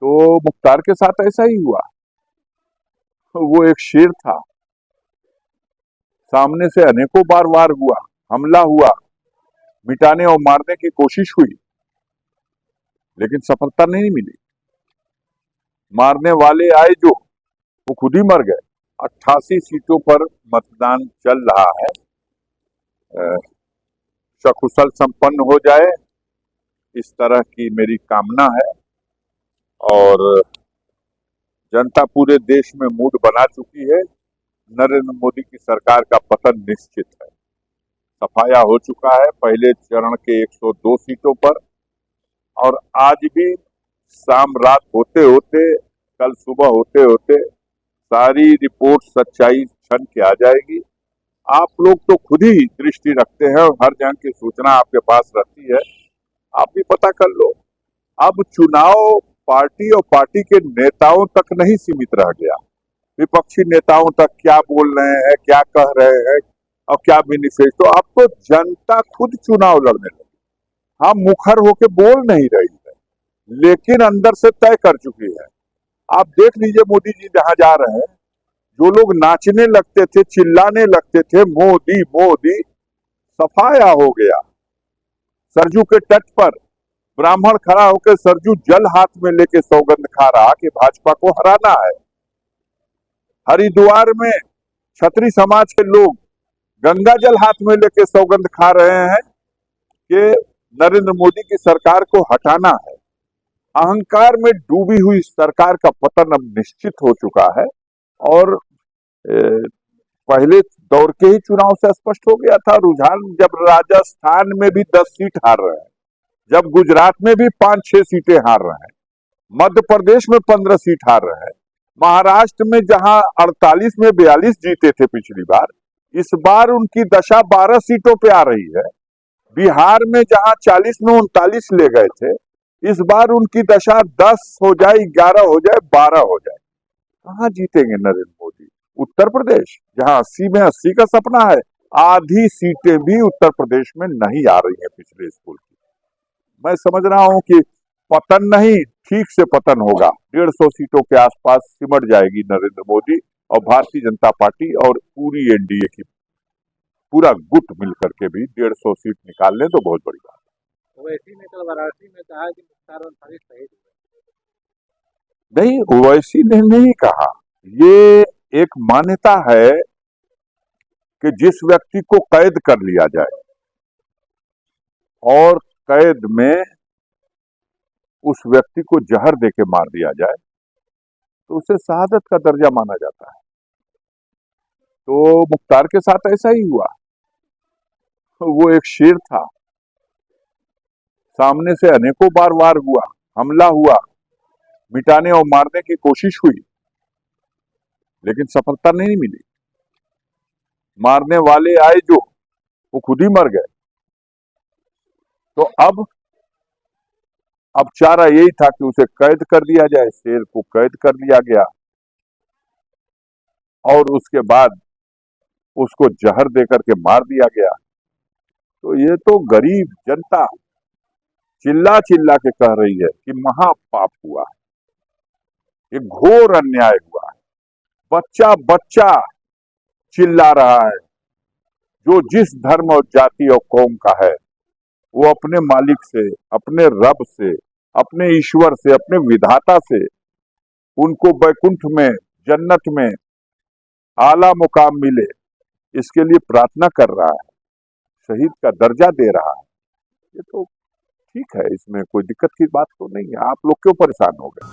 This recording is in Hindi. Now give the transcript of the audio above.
तो मुख्तार के साथ ऐसा ही हुआ। वो एक शेर था, सामने से अनेकों बार वार हुआ, हमला हुआ, मिटाने और मारने की कोशिश हुई, लेकिन सफलता नहीं मिली। मारने वाले आए जो, वो खुद ही मर गए। 88 सीटों पर मतदान चल रहा है। सकुशल संपन्न हो जाए, इस तरह की मेरी कामना है। और जनता पूरे देश में मूड बना चुकी है। नरेंद्र मोदी की सरकार का पतन निश्चित है। सफाया हो चुका है पहले चरण के 102 सीटों पर, और आज भी शाम रात होते होते, कल सुबह होते होते सारी रिपोर्ट सच्चाई छन के आ जाएगी। आप लोग तो खुद ही दृष्टि रखते हैं और हर जगह की सूचना आपके पास रहती है, आप भी पता कर लो। अब चुनाव पार्टी और पार्टी के नेताओं तक नहीं सीमित रह गया। विपक्षी नेताओं तक क्या बोल रहे हैं, क्या कह रहे हैं और क्या मैनिफेस्टो, अब तो जनता खुद चुनाव लड़ने लगी। हाँ, मुखर होके बोल नहीं रही है, लेकिन अंदर से तय कर चुकी है। आप देख लीजिए, मोदी जी जहां जा रहे हैं, जो लोग नाचने लगते थे, चिल्लाने लगते थे मोदी मोदी, सफाया हो गया। सरजू के तट पर ब्राह्मण खड़ा होकर सरजू जल हाथ में लेके सौगंध खा रहा कि भाजपा को हराना है। हरिद्वार में छत्री समाज के लोग गंगा जल हाथ में लेके सौगंध खा रहे हैं कि नरेंद्र मोदी की सरकार को हटाना है। अहंकार में डूबी हुई सरकार का पतन अब निश्चित हो चुका है। और पहले दौर के ही चुनाव से स्पष्ट हो गया था रुझान। जब राजस्थान में भी 10 सीट हार रहे हैं, जब गुजरात में भी 5-6 सीटें हार रहे हैं, मध्य प्रदेश में 15 सीट हार रहे हैं, महाराष्ट्र में जहां 48 में 42 जीते थे पिछली बार, इस बार उनकी दशा 12 सीटों पे आ रही है। बिहार में जहां 40 में 39 ले गए थे, इस बार उनकी दशा 10 हो जाए, 11 हो जाए, 12 हो जाए। कहां जीतेंगे नरेंद्र मोदी? उत्तर प्रदेश, जहां 80 में 80 का सपना है, आधी सीटें भी उत्तर प्रदेश में नहीं आ रही है पिछले स्कूल की। मैं समझ रहा हूं कि पतन नहीं, ठीक से पतन होगा। 150 सीटों के आसपास सिमट जाएगी नरेंद्र मोदी और भारतीय जनता पार्टी और पूरी एनडीए की पूरा गुट मिलकर के भी 150 सीट निकाल लें तो बहुत बड़ी बात है। ओवैसी ने कल वाराणसी में कहा कि मुख्तार अंसारी शहीद नहीं, ओवैसी ने नहीं कहा। ये एक मान्यता है कि जिस व्यक्ति को कैद कर लिया जाए और कैद में उस व्यक्ति को जहर देके मार दिया जाए तो उसे शहादत का दर्जा माना जाता है। तो मुख्तार के साथ ऐसा ही हुआ। वो एक शेर था, सामने से अनेकों बार वार हुआ, हमला हुआ, मिटाने और मारने की कोशिश हुई, लेकिन सफलता नहीं मिली। मारने वाले आए जो, वो खुद ही मर गए। तो अब चारा यही था कि उसे कैद कर दिया जाए। शेर को कैद कर लिया गया और उसके बाद उसको जहर देकर के मार दिया गया। तो ये तो गरीब जनता चिल्ला चिल्ला के कह रही है कि महापाप हुआ, ये घोर अन्याय हुआ। बच्चा बच्चा चिल्ला रहा है, जो जिस धर्म और जाति और कौम का है, वो अपने मालिक से, अपने रब से, अपने ईश्वर से, अपने विधाता से उनको बैकुंठ में, जन्नत में आला मुकाम मिले, इसके लिए प्रार्थना कर रहा है, शहीद का दर्जा दे रहा है। ये तो ठीक है, इसमें कोई दिक्कत की बात तो नहीं है। आप लोग क्यों परेशान हो गए?